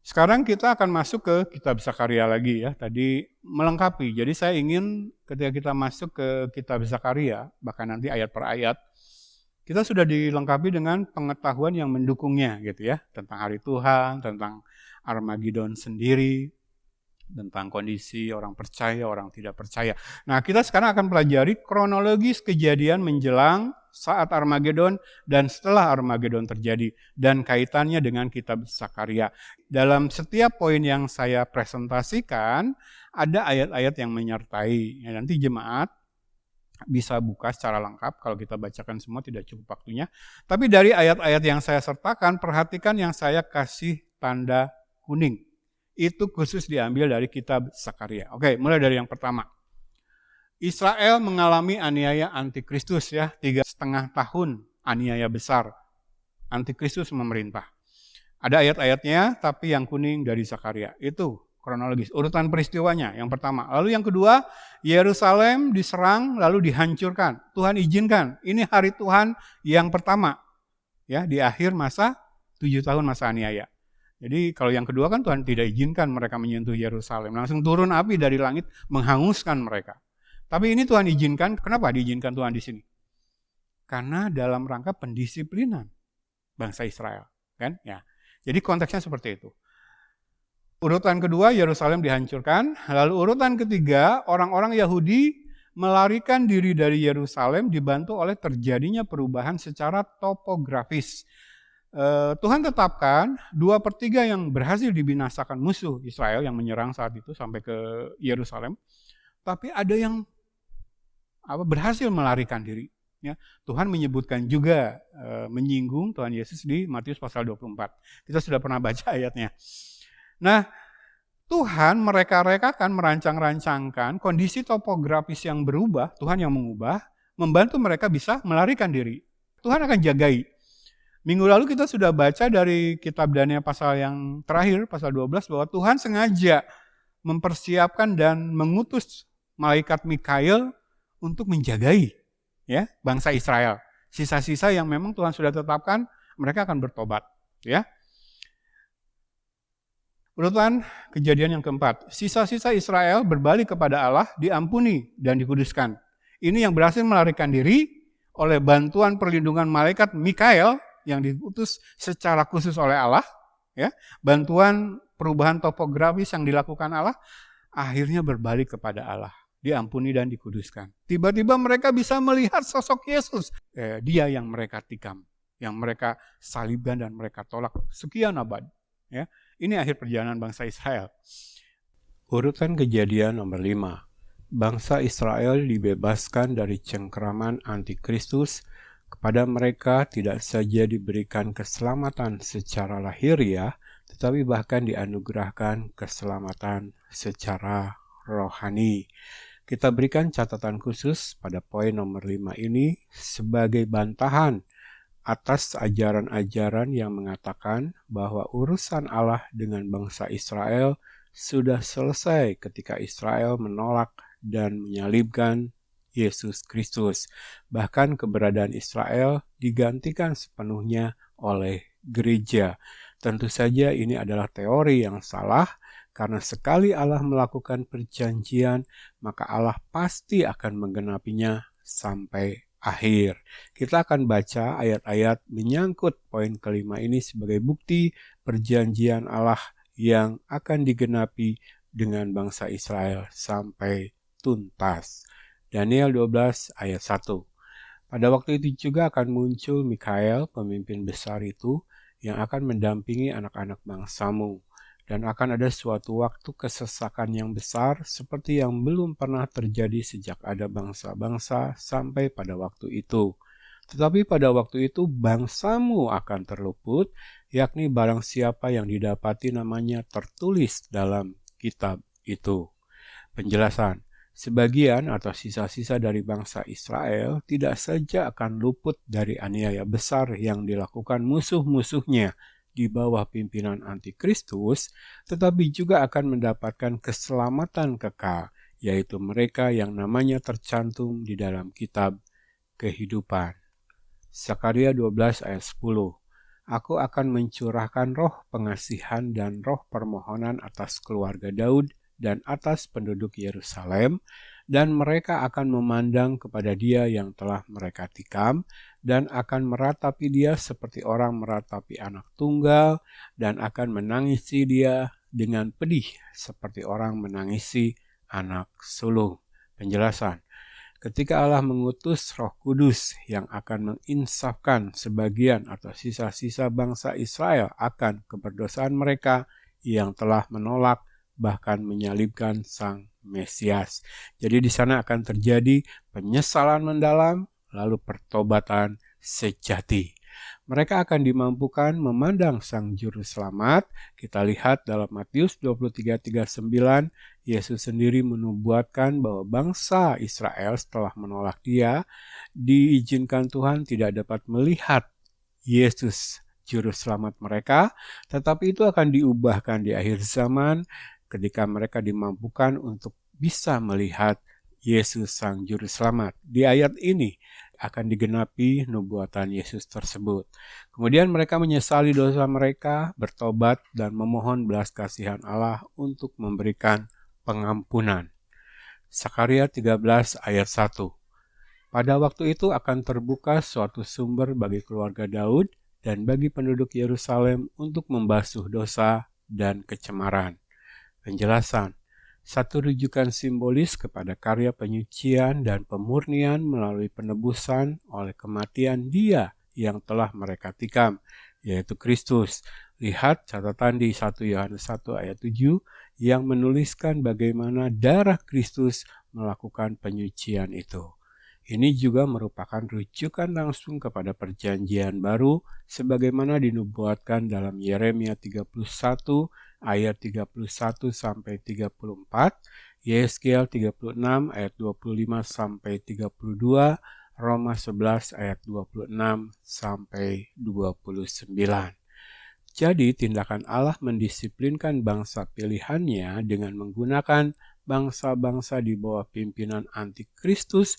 Sekarang kita akan masuk ke kitab Zakaria lagi ya, tadi melengkapi. Jadi saya ingin ketika kita masuk ke kitab Zakaria, bahkan nanti ayat per ayat, kita sudah dilengkapi dengan pengetahuan yang mendukungnya gitu ya, tentang hari Tuhan, tentang Armageddon sendiri, tentang kondisi orang percaya, orang tidak percaya. Nah, kita sekarang akan pelajari kronologis kejadian menjelang saat Armageddon dan setelah Armageddon terjadi dan kaitannya dengan kitab Zakaria. Dalam setiap poin yang saya presentasikan ada ayat-ayat yang menyertai. Ya, nanti jemaat bisa buka secara lengkap, kalau kita bacakan semua tidak cukup waktunya. Tapi dari ayat-ayat yang saya sertakan, perhatikan yang saya kasih tanda kuning. Itu khusus diambil dari kitab Zakaria. Oke, mulai dari yang pertama. Israel mengalami aniaya antikristus ya, 3,5 tahun aniaya besar. Antikristus memerintah. Ada ayat-ayatnya, tapi yang kuning dari Zakaria. Itu kronologis, urutan peristiwanya yang pertama. Lalu yang kedua, Yerusalem diserang lalu dihancurkan. Tuhan izinkan, ini hari Tuhan yang pertama. Ya, di akhir masa 7 tahun masa aniaya. Jadi kalau yang kedua kan Tuhan tidak izinkan mereka menyentuh Yerusalem. Langsung turun api dari langit menghanguskan mereka. Tapi ini Tuhan izinkan, kenapa diizinkan Tuhan di sini? Karena dalam rangka pendisiplinan bangsa Israel. Kan? Ya. Jadi konteksnya seperti itu. Urutan kedua Yerusalem dihancurkan. Lalu urutan ketiga orang-orang Yahudi melarikan diri dari Yerusalem dibantu oleh terjadinya perubahan secara topografis. Tuhan tetapkan 2/3 yang berhasil dibinasakan musuh Israel yang menyerang saat itu sampai ke Yerusalem, tapi ada yang berhasil melarikan diri. Ya, Tuhan menyebutkan juga menyinggung Tuhan Yesus di Matius pasal 24. Kita sudah pernah baca ayatnya. Nah, Tuhan mereka-rekakan, merancang-rancangkan kondisi topografis yang berubah, Tuhan yang mengubah, membantu mereka bisa melarikan diri. Tuhan akan jagai. Minggu lalu kita sudah baca dari kitab Daniel pasal yang terakhir, pasal 12, bahwa Tuhan sengaja mempersiapkan dan mengutus malaikat Mikail untuk menjagai ya bangsa Israel. Sisa-sisa yang memang Tuhan sudah tetapkan, mereka akan bertobat. Ya. Urutan kejadian yang keempat, sisa-sisa Israel berbalik kepada Allah, diampuni dan dikuduskan. Ini yang berhasil melarikan diri oleh bantuan perlindungan malaikat Mikail, yang diutus secara khusus oleh Allah, ya, bantuan perubahan topografis yang dilakukan Allah, akhirnya berbalik kepada Allah, diampuni dan dikuduskan. Tiba-tiba mereka bisa melihat sosok Yesus, dia yang mereka tikam, yang mereka salibkan dan mereka tolak sekian abad. Ya, ini akhir perjalanan bangsa Israel. Urutan kejadian nomor 5. Bangsa Israel dibebaskan dari cengkeraman antikristus. Kepada mereka tidak saja diberikan keselamatan secara lahiriah, tetapi bahkan dianugerahkan keselamatan secara rohani. Kita berikan catatan khusus pada poin nomor 5 ini sebagai bantahan atas ajaran-ajaran yang mengatakan bahwa urusan Allah dengan bangsa Israel sudah selesai ketika Israel menolak dan menyalibkan Yesus Kristus. Bahkan keberadaan Israel digantikan sepenuhnya oleh gereja. Tentu saja ini adalah teori yang salah, karena sekali Allah melakukan perjanjian, maka Allah pasti akan menggenapinya sampai akhir. Kita akan baca ayat-ayat menyangkut poin kelima ini sebagai bukti perjanjian Allah yang akan digenapi dengan bangsa Israel sampai tuntas. Daniel 12 ayat 1. Pada waktu itu juga akan muncul Mikael, pemimpin besar itu, yang akan mendampingi anak-anak bangsamu. Dan akan ada suatu waktu kesesakan yang besar seperti yang belum pernah terjadi sejak ada bangsa-bangsa sampai pada waktu itu. Tetapi pada waktu itu bangsamu akan terluput, yakni barang siapa yang didapati namanya tertulis dalam kitab itu. Penjelasan. Sebagian atau sisa-sisa dari bangsa Israel tidak saja akan luput dari aniaya besar yang dilakukan musuh-musuhnya di bawah pimpinan antikristus, tetapi juga akan mendapatkan keselamatan kekal, yaitu mereka yang namanya tercantum di dalam kitab kehidupan. Zakaria 12 ayat 10. Aku akan mencurahkan roh pengasihan dan roh permohonan atas keluarga Daud dan atas penduduk Yerusalem, dan mereka akan memandang kepada Dia yang telah mereka tikam, dan akan meratapi Dia seperti orang meratapi anak tunggal, dan akan menangisi Dia dengan pedih seperti orang menangisi anak sulung. Penjelasan. Ketika Allah mengutus Roh Kudus yang akan menginsafkan sebagian atau sisa-sisa bangsa Israel akan keberdosaan mereka yang telah menolak bahkan menyalibkan Sang Mesias. Jadi di sana akan terjadi penyesalan mendalam lalu pertobatan sejati. Mereka akan dimampukan memandang Sang Juru Selamat. Kita lihat dalam Matius 23:39, Yesus sendiri menubuatkan bahwa bangsa Israel setelah menolak Dia, diizinkan Tuhan tidak dapat melihat Yesus Juru Selamat mereka, tetapi itu akan diubahkan di akhir zaman ketika mereka dimampukan untuk bisa melihat Yesus Sang Juru Selamat. Di ayat ini akan digenapi nubuatan Yesus tersebut. Kemudian mereka menyesali dosa mereka, bertobat, dan memohon belas kasihan Allah untuk memberikan pengampunan. Sakaria 13 ayat 1. Pada waktu itu akan terbuka suatu sumber bagi keluarga Daud dan bagi penduduk Yerusalem untuk membasuh dosa dan kecemaran. Penjelasan. Satu rujukan simbolis kepada karya penyucian dan pemurnian melalui penebusan oleh kematian Dia yang telah mereka tikam, yaitu Kristus. Lihat catatan di 1 Yohanes 1 ayat 7 yang menuliskan bagaimana darah Kristus melakukan penyucian itu. Ini juga merupakan rujukan langsung kepada perjanjian baru sebagaimana dinubuatkan dalam Yeremia 31 ayat 31 sampai 34, Yeskiel 36 ayat 25 sampai 32, Roma 11 ayat 26 sampai 29. Jadi tindakan Allah mendisiplinkan bangsa pilihannya dengan menggunakan bangsa-bangsa di bawah pimpinan antikristus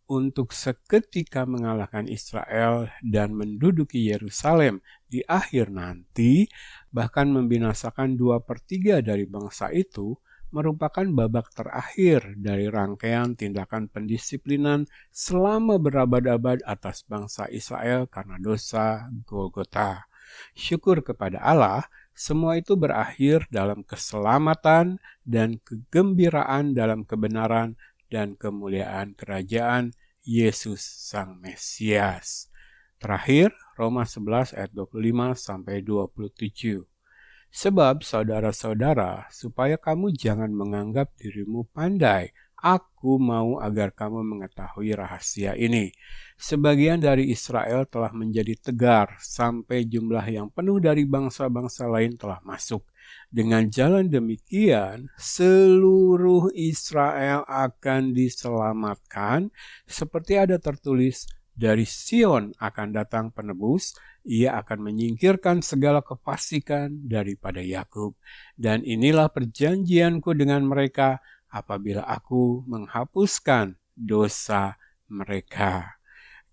untuk seketika mengalahkan Israel dan menduduki Yerusalem di akhir nanti, bahkan membinasakan 2/3 dari bangsa itu, merupakan babak terakhir dari rangkaian tindakan pendisiplinan selama berabad-abad atas bangsa Israel karena dosa Golgota. Syukur kepada Allah, semua itu berakhir dalam keselamatan dan kegembiraan dalam kebenaran dan kemuliaan kerajaan Yesus Sang Mesias. Terakhir, Roma 11 ayat 25 sampai 27. Sebab saudara-saudara, supaya kamu jangan menganggap dirimu pandai, aku mau agar kamu mengetahui rahasia ini. Sebagian dari Israel telah menjadi tegar sampai jumlah yang penuh dari bangsa-bangsa lain telah masuk. Dengan jalan demikian, seluruh Israel akan diselamatkan, seperti ada tertulis, dari Sion akan datang penebus, ia akan menyingkirkan segala kefasikan daripada Yakub. Dan inilah perjanjianku dengan mereka apabila aku menghapuskan dosa mereka.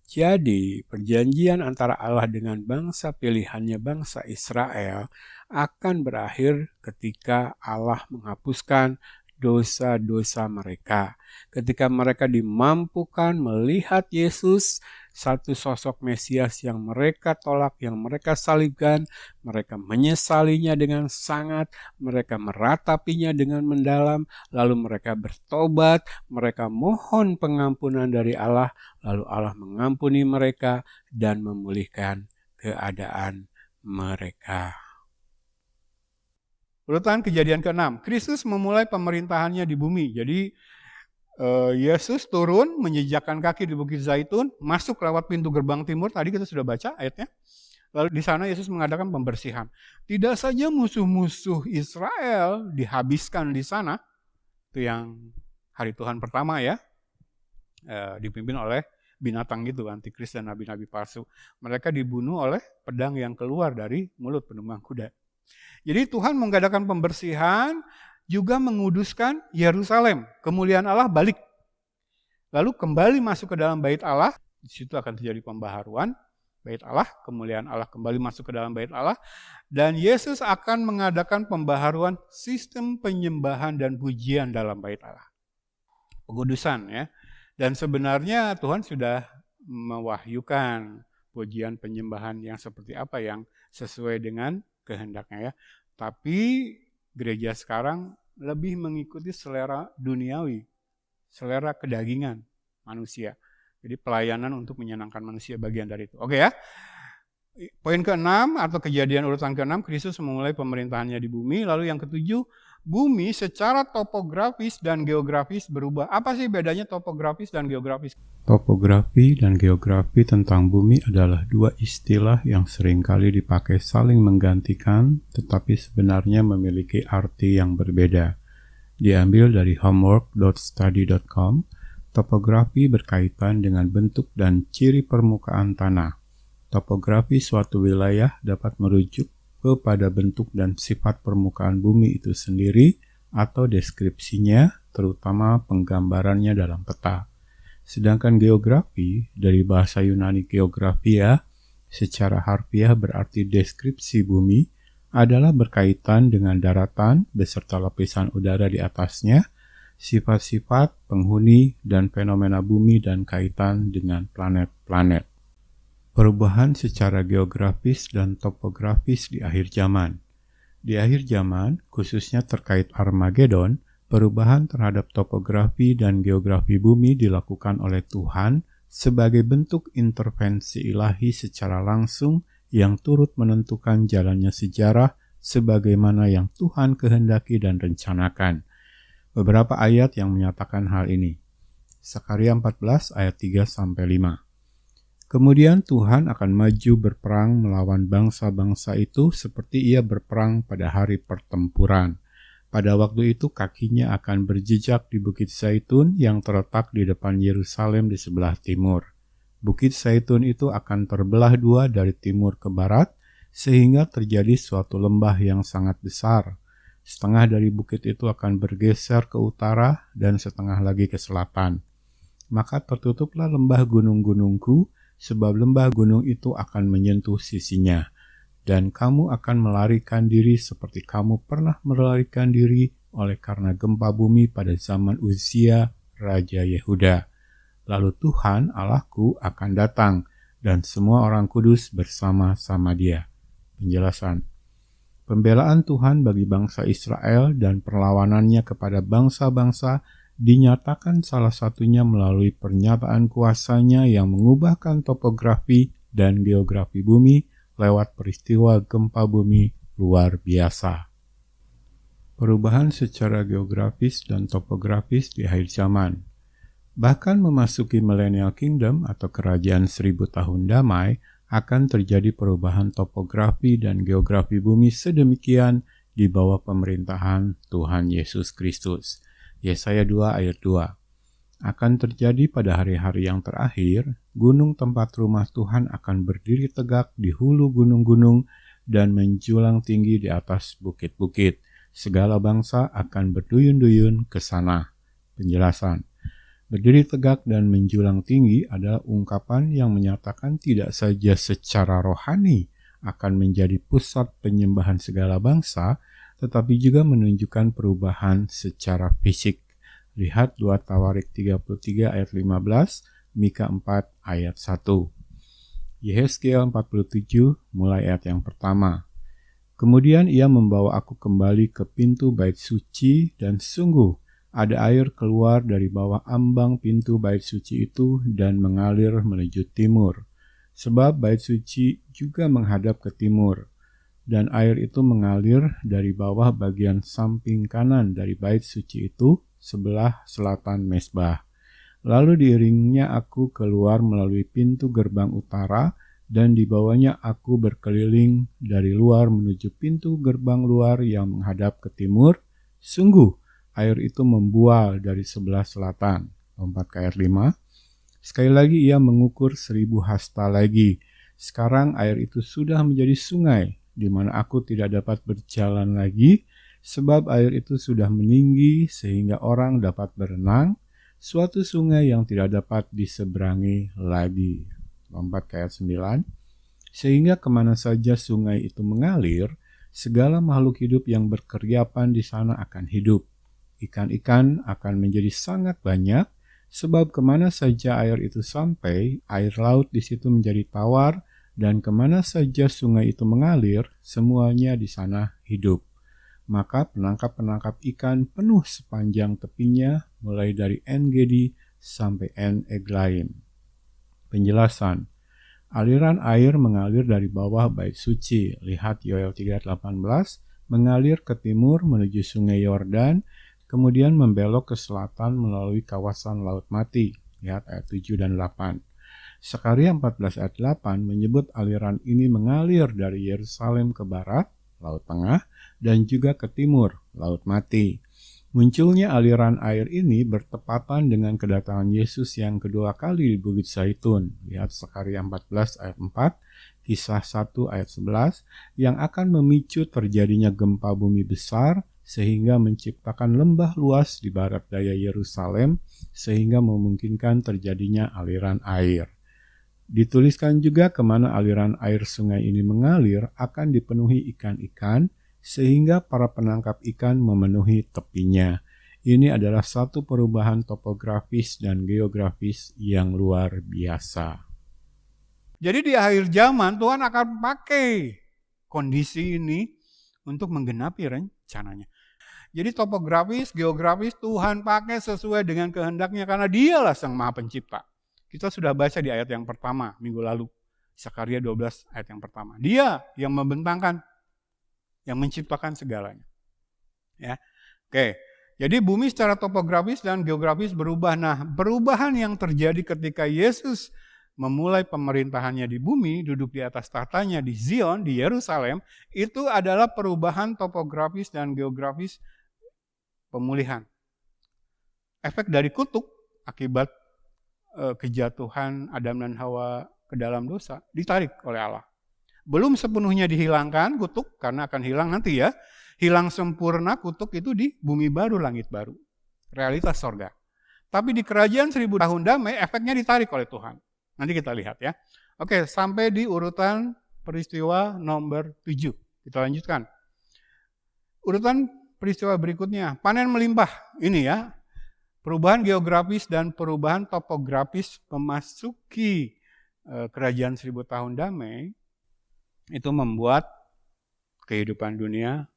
Jadi, perjanjian antara Allah dengan bangsa pilihannya bangsa Israel akan berakhir ketika Allah menghapuskan dosa-dosa mereka. Ketika mereka dimampukan melihat Yesus, satu sosok Mesias yang mereka tolak, yang mereka salibkan, mereka menyesalinya dengan sangat, mereka meratapinya dengan mendalam, lalu mereka bertobat, mereka mohon pengampunan dari Allah, lalu Allah mengampuni mereka dan memulihkan keadaan mereka. Urutan kejadian ke-6, Kristus memulai pemerintahannya di bumi. Jadi Yesus turun, menjejakkan kaki di Bukit Zaitun, masuk lewat pintu gerbang timur, tadi kita sudah baca ayatnya. Lalu di sana Yesus mengadakan pembersihan. Tidak saja musuh-musuh Israel dihabiskan di sana, itu yang hari Tuhan pertama ya, dipimpin oleh binatang gitu, antikris dan nabi-nabi palsu. Mereka dibunuh oleh pedang yang keluar dari mulut penunggang kuda. Jadi Tuhan mengadakan pembersihan, juga menguduskan Yerusalem. Kemuliaan Allah balik. Lalu kembali masuk ke dalam bait Allah, di situ akan terjadi pembaharuan, bait Allah, kemuliaan Allah kembali masuk ke dalam bait Allah, dan Yesus akan mengadakan pembaharuan sistem penyembahan dan pujian dalam bait Allah. Pengudusan ya. Dan sebenarnya Tuhan sudah mewahyukan pujian penyembahan yang seperti apa yang sesuai dengan kehendaknya ya. Tapi gereja sekarang lebih mengikuti selera duniawi, selera kedagingan manusia. Jadi pelayanan untuk menyenangkan manusia bagian dari itu. Oke ya. Poin ke-6 atau kejadian urutan ke-6, Kristus memulai pemerintahannya di bumi. Lalu yang ke-7, bumi secara topografis dan geografis berubah. Apa sih bedanya topografis dan geografis? Topografi dan geografi tentang bumi adalah dua istilah yang seringkali dipakai saling menggantikan, tetapi sebenarnya memiliki arti yang berbeda. Diambil dari homework.study.com, topografi berkaitan dengan bentuk dan ciri permukaan tanah. Topografi suatu wilayah dapat merujuk kepada bentuk dan sifat permukaan bumi itu sendiri atau deskripsinya, terutama penggambarannya dalam peta. Sedangkan geografi, dari bahasa Yunani geografia, secara harfiah berarti deskripsi bumi, adalah berkaitan dengan daratan beserta lapisan udara di atasnya, sifat-sifat, penghuni, dan fenomena bumi dan kaitan dengan planet-planet. Perubahan secara geografis dan topografis di akhir zaman. Di akhir zaman, khususnya terkait Armageddon, perubahan terhadap topografi dan geografi bumi dilakukan oleh Tuhan sebagai bentuk intervensi ilahi secara langsung yang turut menentukan jalannya sejarah sebagaimana yang Tuhan kehendaki dan rencanakan. Beberapa ayat yang menyatakan hal ini. Sakaria 14 ayat 3-5. Kemudian Tuhan akan maju berperang melawan bangsa-bangsa itu seperti ia berperang pada hari pertempuran. Pada waktu itu kakinya akan berjejak di Bukit Zaitun yang terletak di depan Yerusalem di sebelah timur. Bukit Zaitun itu akan terbelah dua dari timur ke barat, sehingga terjadi suatu lembah yang sangat besar. Setengah dari bukit itu akan bergeser ke utara dan setengah lagi ke selatan. Maka tertutuplah lembah gunung-gunungku, sebab lembah gunung itu akan menyentuh sisinya. Dan kamu akan melarikan diri seperti kamu pernah melarikan diri oleh karena gempa bumi pada zaman Uzia, Raja Yehuda. Lalu Tuhan Allahku akan datang, dan semua orang kudus bersama-sama dia. Penjelasan. Pembelaan Tuhan bagi bangsa Israel dan perlawanannya kepada bangsa-bangsa dinyatakan salah satunya melalui pernyataan kuasanya yang mengubahkan topografi dan geografi bumi lewat peristiwa gempa bumi luar biasa. Perubahan secara geografis dan topografis di akhir zaman. Bahkan memasuki Millennial Kingdom atau kerajaan 1000 tahun damai, akan terjadi perubahan topografi dan geografi bumi sedemikian di bawah pemerintahan Tuhan Yesus Kristus. Yesaya 2 ayat 2. Akan terjadi pada hari-hari yang terakhir, gunung tempat rumah Tuhan akan berdiri tegak di hulu gunung-gunung dan menjulang tinggi di atas bukit-bukit. Segala bangsa akan berduyun-duyun ke sana. Penjelasan. Berdiri tegak dan menjulang tinggi adalah ungkapan yang menyatakan tidak saja secara rohani akan menjadi pusat penyembahan segala bangsa, tetapi juga menunjukkan perubahan secara fisik. Lihat 2 Tawarik 33 ayat 15, Mika 4 ayat 1. Yehezkiel 47 mulai ayat yang pertama. Kemudian ia membawa aku kembali ke pintu bait suci, dan sungguh ada air keluar dari bawah ambang pintu bait suci itu dan mengalir menuju timur. Sebab bait suci juga menghadap ke timur. Dan air itu mengalir dari bawah bagian samping kanan dari bait suci itu sebelah selatan mezbah. Lalu diiringnya aku keluar melalui pintu gerbang utara, dan dibawanya aku berkeliling dari luar menuju pintu gerbang luar yang menghadap ke timur. Sungguh, air itu membual dari sebelah selatan. Lompat ke ayat 5. Sekali lagi ia mengukur 1000 hasta lagi. Sekarang air itu sudah menjadi sungai, di mana aku tidak dapat berjalan lagi, sebab air itu sudah meninggi sehingga orang dapat berenang, suatu sungai yang tidak dapat diseberangi lagi. Lompat ke ayat 9. sehingga kemana saja sungai itu mengalir, segala makhluk hidup yang berkeriapan di sana akan hidup. Ikan-ikan akan menjadi sangat banyak, sebab kemana saja air itu sampai, air laut di situ menjadi tawar, dan kemana saja sungai itu mengalir, semuanya di sana hidup. Maka penangkap-penangkap ikan penuh sepanjang tepinya, mulai dari En-Gedi sampai En-Eglaim. Penjelasan: aliran air mengalir dari bawah Bait Suci, lihat Yoel 3:18, mengalir ke timur menuju sungai Yordan, kemudian membelok ke selatan melalui kawasan Laut Mati, lihat ayat 7 dan 8. Sakaria 14 ayat 8 menyebut aliran ini mengalir dari Yerusalem ke barat, Laut Tengah, dan juga ke timur, Laut Mati. Munculnya aliran air ini bertepatan dengan kedatangan Yesus yang kedua kali di Bukit Zaitun. Lihat Sakaria 14 ayat 4, Kisah 1 ayat 11, yang akan memicu terjadinya gempa bumi besar sehingga menciptakan lembah luas di barat daya Yerusalem sehingga memungkinkan terjadinya aliran air. Dituliskan juga kemana aliran air sungai ini mengalir akan dipenuhi ikan-ikan, sehingga para penangkap ikan memenuhi tepinya. Ini adalah satu perubahan topografis dan geografis yang luar biasa. Jadi di akhir zaman Tuhan akan pakai kondisi ini untuk menggenapi rencananya. Jadi topografis, geografis Tuhan pakai sesuai dengan kehendaknya karena Dialah Sang Maha Pencipta. Kita sudah baca di ayat yang pertama minggu lalu, Sakaria 12 ayat yang pertama. Dia yang membentangkan, yang menciptakan segalanya. Ya, oke. Jadi bumi secara topografis dan geografis berubah. Nah, perubahan yang terjadi ketika Yesus memulai pemerintahannya di bumi, duduk di atas tahtanya di Zion, di Yerusalem, itu adalah perubahan topografis dan geografis pemulihan. Efek dari kutuk akibat kejatuhan Adam dan Hawa ke dalam dosa ditarik oleh Allah. Belum sepenuhnya dihilangkan kutuk, karena akan hilang nanti ya. Hilang sempurna kutuk itu di bumi baru, langit baru. Realitas sorga. Tapi di kerajaan 1000 tahun damai, efeknya ditarik oleh Tuhan. Nanti kita lihat ya. Oke, sampai di urutan peristiwa nomor 7. Kita lanjutkan. Urutan peristiwa berikutnya, panen melimpah. Ini ya. Perubahan geografis dan perubahan topografis memasuki kerajaan 1000 tahun damai itu membuat kehidupan dunia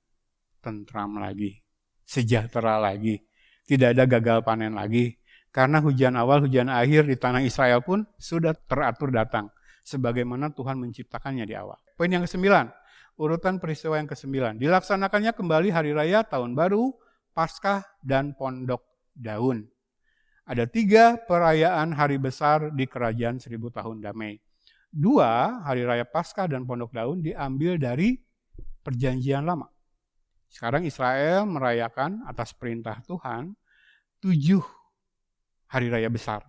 tentram lagi, sejahtera lagi, tidak ada gagal panen lagi. Karena hujan awal, hujan akhir di tanah Israel pun sudah teratur datang, sebagaimana Tuhan menciptakannya di awal. Poin yang ke-9, urutan peristiwa yang ke-9, dilaksanakannya kembali hari raya, tahun baru, Paskah, dan Pondok Daun. Ada 3 perayaan hari besar di kerajaan 1000 tahun damai. 2, hari raya Paskah dan Pondok Daun diambil dari perjanjian lama. Sekarang Israel merayakan atas perintah Tuhan 7 hari raya besar.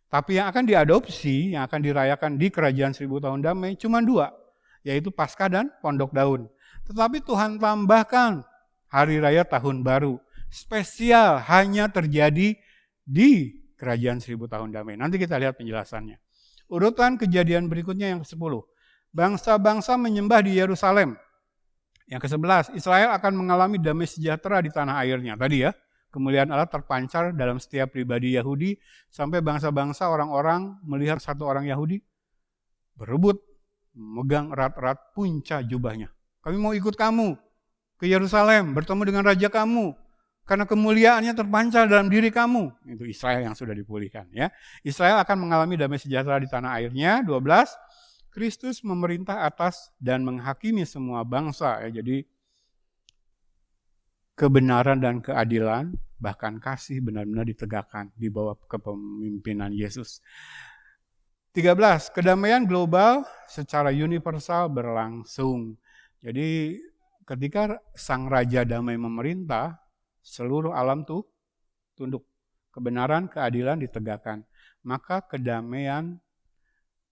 Tapi yang akan diadopsi, yang akan dirayakan di kerajaan 1000 tahun damai cuma 2, yaitu Paskah dan Pondok Daun. Tetapi Tuhan tambahkan hari raya tahun baru. Spesial hanya terjadi di kerajaan 1000 tahun damai. Nanti kita lihat penjelasannya. Urutan kejadian berikutnya yang ke-10. Bangsa-bangsa menyembah di Yerusalem. Yang ke-11, Israel akan mengalami damai sejahtera di tanah airnya. Tadi ya, kemuliaan Allah terpancar dalam setiap pribadi Yahudi, sampai bangsa-bangsa orang-orang melihat satu orang Yahudi berebut, memegang erat-erat punca jubahnya. Kami mau ikut kamu ke Yerusalem, bertemu dengan raja kamu, karena kemuliaannya terpancar dalam diri kamu. Itu Israel yang sudah dipulihkan. Ya. Israel akan mengalami damai sejahtera di tanah airnya. 12, Kristus memerintah atas dan menghakimi semua bangsa. Ya. Jadi kebenaran dan keadilan, bahkan kasih benar-benar ditegakkan di bawah kepemimpinan Yesus. 13, kedamaian global secara universal berlangsung. Jadi ketika Sang Raja Damai memerintah, seluruh alam tuh tunduk. Kebenaran, keadilan ditegakkan. Maka kedamaian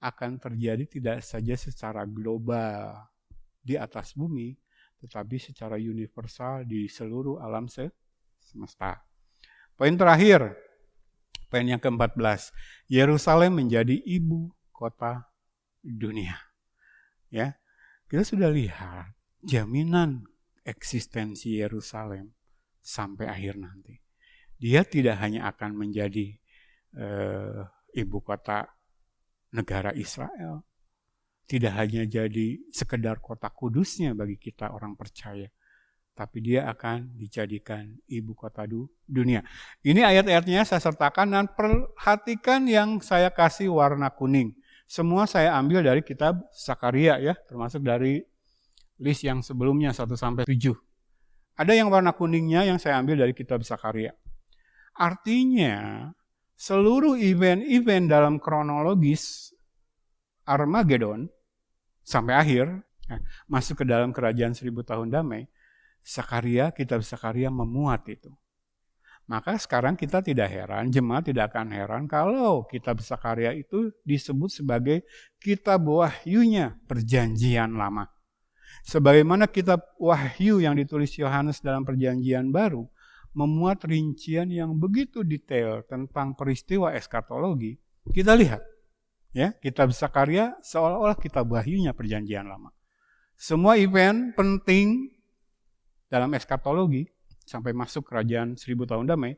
akan terjadi tidak saja secara global di atas bumi, tetapi secara universal di seluruh alam semesta. Poin terakhir, poin yang ke-14, Yerusalem menjadi ibu kota dunia. Ya, kita sudah lihat jaminan eksistensi Yerusalem sampai akhir nanti. Dia tidak hanya akan menjadi ibu kota negara Israel, tidak hanya jadi sekedar kota kudusnya bagi kita orang percaya, tapi dia akan dijadikan ibu kota dunia. Ini ayat-ayatnya saya sertakan dan perhatikan yang saya kasih warna kuning. Semua saya ambil dari kitab Zakaria ya, termasuk dari list yang sebelumnya 1-7. Ada yang warna kuningnya yang saya ambil dari kitab Zakaria. Artinya seluruh event-event dalam kronologis Armageddon sampai akhir, masuk ke dalam kerajaan 1000 tahun damai, kitab Zakaria memuat itu. Maka sekarang kita tidak heran, jemaat tidak akan heran kalau kitab Zakaria itu disebut sebagai kitab wahyunya perjanjian lama. Sebagaimana kitab wahyu yang ditulis Yohanes dalam perjanjian baru, memuat rincian yang begitu detail tentang peristiwa eskatologi, kita lihat. Ya, kitab Zakaria seolah-olah kitab wahyunya perjanjian lama. Semua event penting dalam eskatologi sampai masuk kerajaan 1000 tahun damai,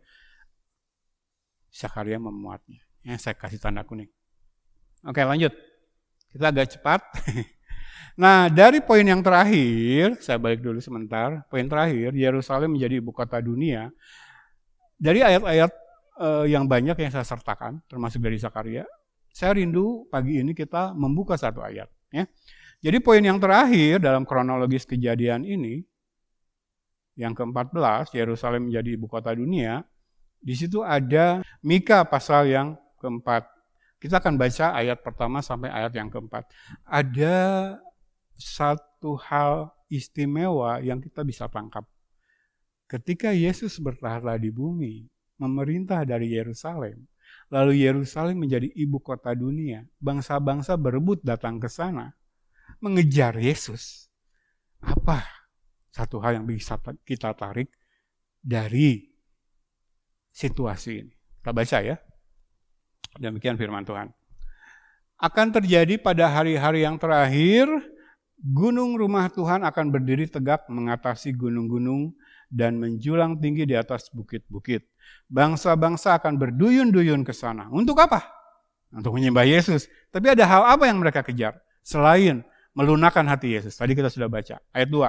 Zakaria memuatnya. Ya, saya kasih tanda kuning. Oke, lanjut. Kita agak cepat. Nah, dari poin yang terakhir, saya balik dulu sebentar. Poin terakhir, Yerusalem menjadi ibu kota dunia. Dari ayat-ayat yang banyak yang saya sertakan, termasuk dari Zakaria, saya rindu pagi ini kita membuka satu ayat. Ya. Jadi poin yang terakhir dalam kronologis kejadian ini, yang ke-14, Yerusalem menjadi ibu kota dunia, di situ ada Mika pasal yang ke-4. Kita akan baca ayat pertama sampai ayat yang ke-4. Ada satu hal istimewa yang kita bisa tangkap. Ketika Yesus bertahta di bumi, memerintah dari Yerusalem, lalu Yerusalem menjadi ibu kota dunia, bangsa-bangsa berebut datang ke sana, mengejar Yesus. Apa satu hal yang bisa kita tarik dari situasi ini? Kita baca ya. Demikian firman Tuhan. Akan terjadi pada hari-hari yang terakhir, gunung rumah Tuhan akan berdiri tegak mengatasi gunung-gunung dan menjulang tinggi di atas bukit-bukit. Bangsa-bangsa akan berduyun-duyun ke sana. Untuk apa? Untuk menyembah Yesus. Tapi ada hal apa yang mereka kejar? Selain melunakkan hati Yesus. Tadi kita sudah baca. Ayat 2.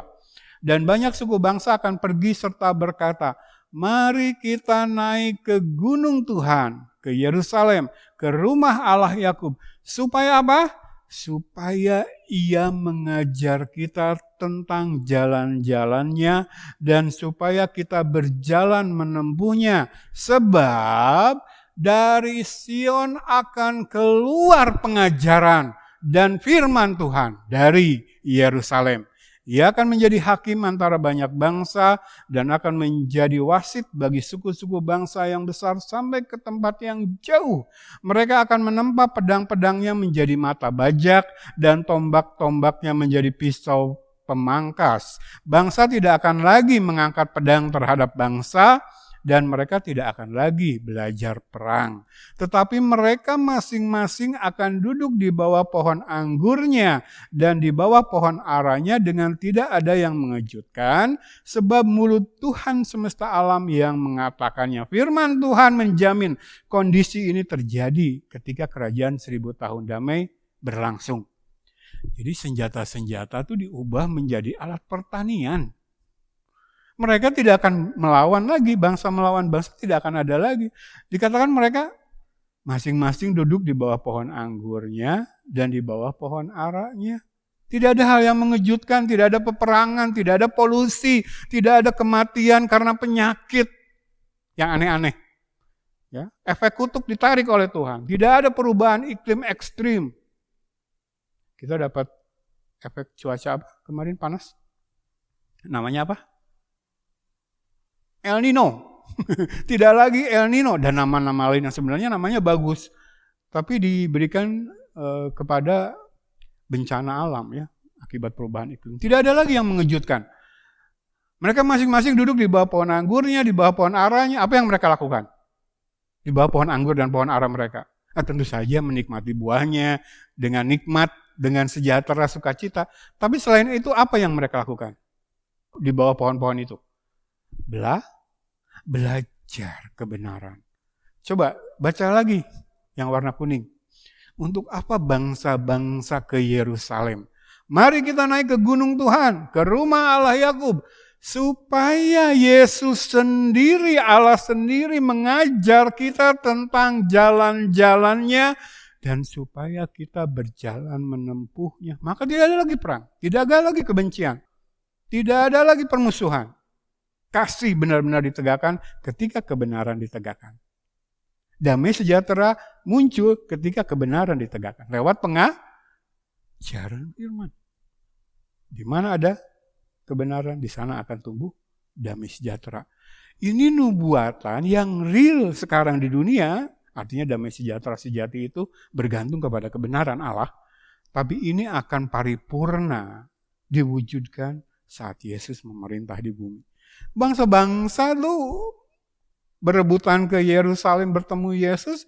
Dan banyak suku bangsa akan pergi serta berkata, mari kita naik ke gunung Tuhan, ke Yerusalem, ke rumah Allah Yakub. Supaya apa? Supaya Ia mengajar kita tentang jalan-jalannya dan supaya kita berjalan menempuhnya. Sebab dari Sion akan keluar pengajaran dan firman Tuhan dari Yerusalem. Ia akan menjadi hakim antara banyak bangsa dan akan menjadi wasit bagi suku-suku bangsa yang besar sampai ke tempat yang jauh. Mereka akan menempa pedang-pedangnya menjadi mata bajak dan tombak-tombaknya menjadi pisau pemangkas. Bangsa tidak akan lagi mengangkat pedang terhadap bangsa dan mereka tidak akan lagi belajar perang. Tetapi mereka masing-masing akan duduk di bawah pohon anggurnya dan di bawah pohon aranya dengan tidak ada yang mengejutkan, sebab mulut Tuhan semesta alam yang mengatakannya. Firman Tuhan menjamin kondisi ini terjadi ketika kerajaan 1000 tahun damai berlangsung. Jadi senjata-senjata itu diubah menjadi alat pertanian. Mereka tidak akan melawan lagi, bangsa melawan bangsa tidak akan ada lagi. Dikatakan mereka masing-masing duduk di bawah pohon anggurnya dan di bawah pohon aranya. Tidak ada hal yang mengejutkan, tidak ada peperangan, tidak ada polusi, tidak ada kematian karena penyakit yang aneh-aneh. Ya, efek kutub ditarik oleh Tuhan. Tidak ada perubahan iklim ekstrim. Kita dapat efek cuaca apa? Kemarin panas. Namanya apa? El Nino. Tidak lagi El Nino dan nama-nama lain yang sebenarnya namanya bagus. Tapi diberikan kepada bencana alam ya, akibat perubahan iklim. Tidak ada lagi yang mengejutkan. Mereka masing-masing duduk di bawah pohon anggurnya, di bawah pohon aranya. Apa yang mereka lakukan? Di bawah pohon anggur dan pohon ara mereka. Tentu saja menikmati buahnya dengan nikmat dengan sejahtera sukacita. Tapi selain itu apa yang mereka lakukan? Di bawah pohon-pohon itu. Belajar kebenaran. Coba baca lagi yang warna kuning. Untuk apa bangsa-bangsa ke Yerusalem? Mari kita naik ke gunung Tuhan, ke rumah Allah Yakub, supaya Yesus sendiri, Allah sendiri mengajar kita tentang jalan-jalannya, dan supaya kita berjalan menempuhnya. Maka tidak ada lagi perang, tidak ada lagi kebencian, tidak ada lagi permusuhan. Kasih benar-benar ditegakkan ketika kebenaran ditegakkan. Damai sejahtera muncul ketika kebenaran ditegakkan. Lewat pengajaran firman. Di mana ada kebenaran, di sana akan tumbuh damai sejahtera. Ini nubuatan yang real sekarang di dunia. Artinya damai sejahtera sejati itu bergantung kepada kebenaran Allah. Tapi ini akan paripurna diwujudkan saat Yesus memerintah di bumi. Bangsa-bangsa lu berebutan ke Yerusalem bertemu Yesus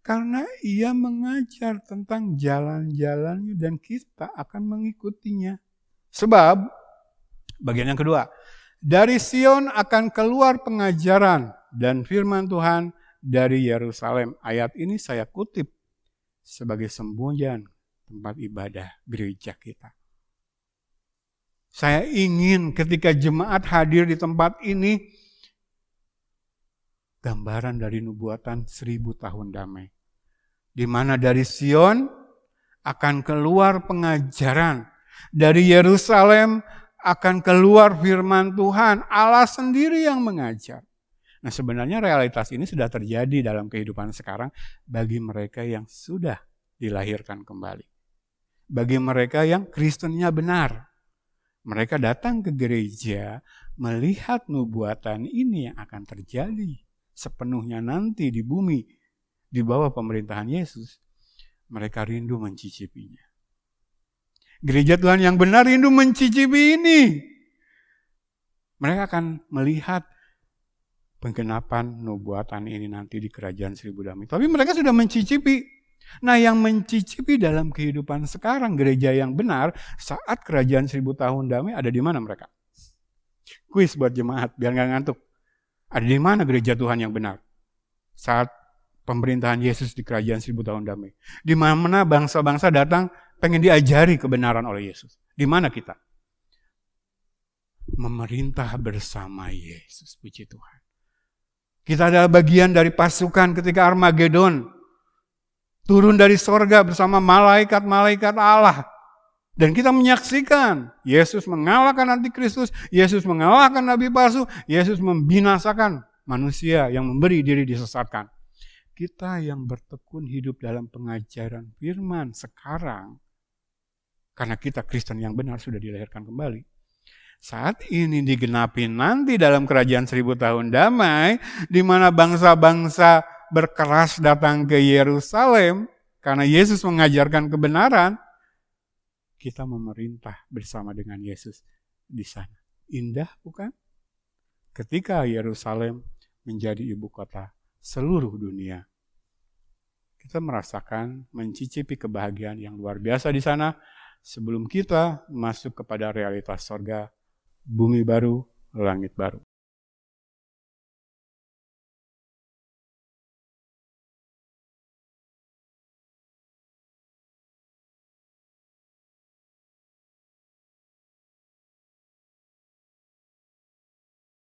karena ia mengajar tentang jalan-jalannya dan kita akan mengikutinya. Sebab, bagian yang kedua, dari Sion akan keluar pengajaran dan firman Tuhan dari Yerusalem. Ayat ini saya kutip sebagai semboyan tempat ibadah gereja kita. Saya ingin ketika jemaat hadir di tempat ini, gambaran dari nubuatan 1000 tahun damai. Di mana dari Sion akan keluar pengajaran. Dari Yerusalem akan keluar firman Tuhan. Allah sendiri yang mengajar. Nah sebenarnya realitas ini sudah terjadi dalam kehidupan sekarang bagi mereka yang sudah dilahirkan kembali. Bagi mereka yang Kristennya benar. Mereka datang ke gereja melihat nubuatan ini yang akan terjadi sepenuhnya nanti di bumi di bawah pemerintahan Yesus. Mereka rindu mencicipinya. Gereja Tuhan yang benar rindu mencicipi ini. Mereka akan melihat penggenapan nubuatan ini nanti di kerajaan 1000 damai. Tapi mereka sudah mencicipi. Nah yang mencicipi dalam kehidupan sekarang gereja yang benar saat kerajaan 1000 tahun damai ada di mana mereka? Kuis buat jemaat biar gak ngantuk. Ada di mana gereja Tuhan yang benar saat pemerintahan Yesus di kerajaan 1000 tahun damai? Di mana bangsa-bangsa datang pengen diajari kebenaran oleh Yesus? Di mana kita? Memerintah bersama Yesus, puji Tuhan. Kita adalah bagian dari pasukan ketika Armageddon. Turun dari sorga bersama malaikat-malaikat Allah. Dan kita menyaksikan Yesus mengalahkan antikristus, Yesus mengalahkan nabi palsu, Yesus membinasakan manusia yang memberi diri disesatkan. Kita yang bertekun hidup dalam pengajaran firman sekarang, karena kita Kristen yang benar sudah dilahirkan kembali. Saat ini digenapi nanti dalam kerajaan 1000 tahun damai, di mana bangsa-bangsa berkeras datang ke Yerusalem, karena Yesus mengajarkan kebenaran, kita memerintah bersama dengan Yesus di sana. Indah bukan? Ketika Yerusalem menjadi ibu kota seluruh dunia. Kita merasakan, mencicipi kebahagiaan yang luar biasa di sana, sebelum kita masuk kepada realitas sorga, bumi baru, langit baru.